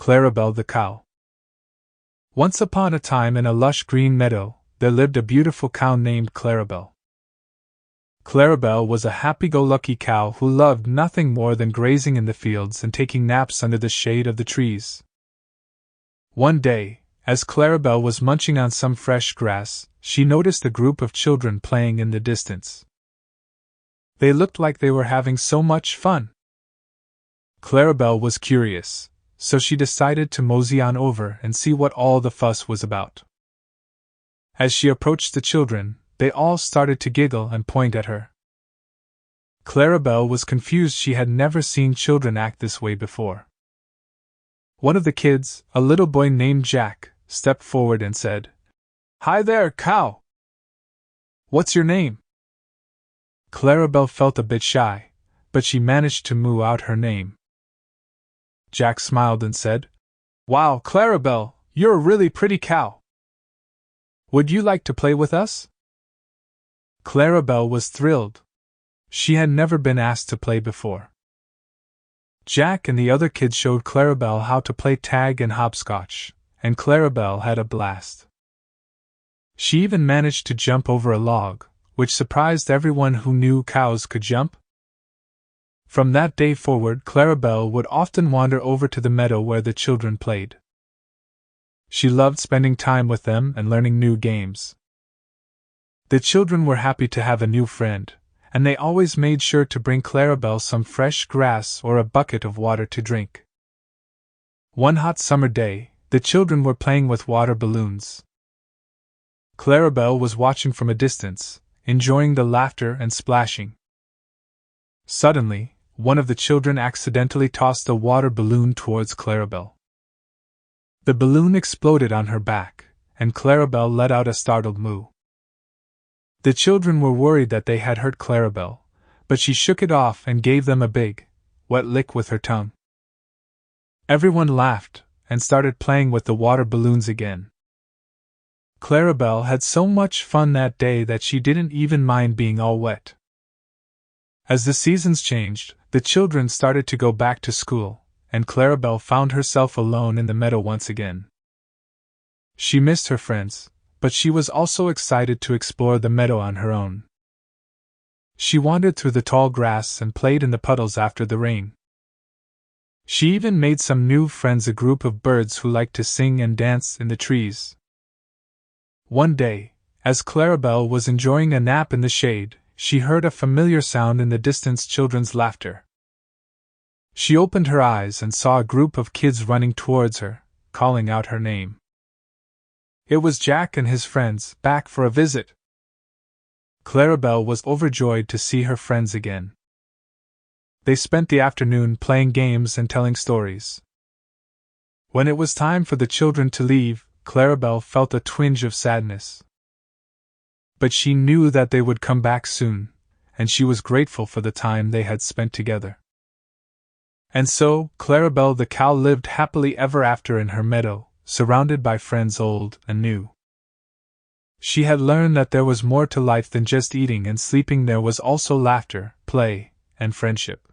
Clarabelle the cow. Once upon a time in a lush green meadow, there lived a beautiful cow named Clarabelle. Clarabelle was a happy-go-lucky cow who loved nothing more than grazing in the fields and taking naps under the shade of the trees. One day, as Clarabelle was munching on some fresh grass, she noticed a group of children playing in the distance. They looked like they were having so much fun. Clarabelle was curious, so she decided to mosey on over and see what all the fuss was about. As she approached the children, they all started to giggle and point at her. Clarabelle was confused. She had never seen children act this way before. One of the kids, a little boy named Jack, stepped forward and said, "Hi there, cow! What's your name?" Clarabelle felt a bit shy, but she managed to moo out her name. Jack smiled and said, "Wow, Clarabelle, you're a really pretty cow. Would you like to play with us?" Clarabelle was thrilled. She had never been asked to play before. Jack and the other kids showed Clarabelle how to play tag and hopscotch, and Clarabelle had a blast. She even managed to jump over a log, which surprised everyone who knew cows could jump. From that day forward, Clarabelle would often wander over to the meadow where the children played. She loved spending time with them and learning new games. The children were happy to have a new friend, and they always made sure to bring Clarabelle some fresh grass or a bucket of water to drink. One hot summer day, the children were playing with water balloons. Clarabelle was watching from a distance, enjoying the laughter and splashing. Suddenly, one of the children accidentally tossed a water balloon towards Clarabelle. The balloon exploded on her back, and Clarabelle let out a startled moo. The children were worried that they had hurt Clarabelle, but she shook it off and gave them a big, wet lick with her tongue. Everyone laughed and started playing with the water balloons again. Clarabelle had so much fun that day that she didn't even mind being all wet. As the seasons changed, the children started to go back to school, and Clarabelle found herself alone in the meadow once again. She missed her friends, but she was also excited to explore the meadow on her own. She wandered through the tall grass and played in the puddles after the rain. She even made some new friends, a group of birds who liked to sing and dance in the trees. One day, as Clarabelle was enjoying a nap in the shade, she heard a familiar sound in the distance: children's laughter. She opened her eyes and saw a group of kids running towards her, calling out her name. It was Jack and his friends, back for a visit. Clarabelle was overjoyed to see her friends again. They spent the afternoon playing games and telling stories. When it was time for the children to leave, Clarabelle felt a twinge of sadness. But she knew that they would come back soon, and she was grateful for the time they had spent together. And so, Clarabelle the cow lived happily ever after in her meadow, surrounded by friends old and new. She had learned that there was more to life than just eating and sleeping. There was also laughter, play, and friendship.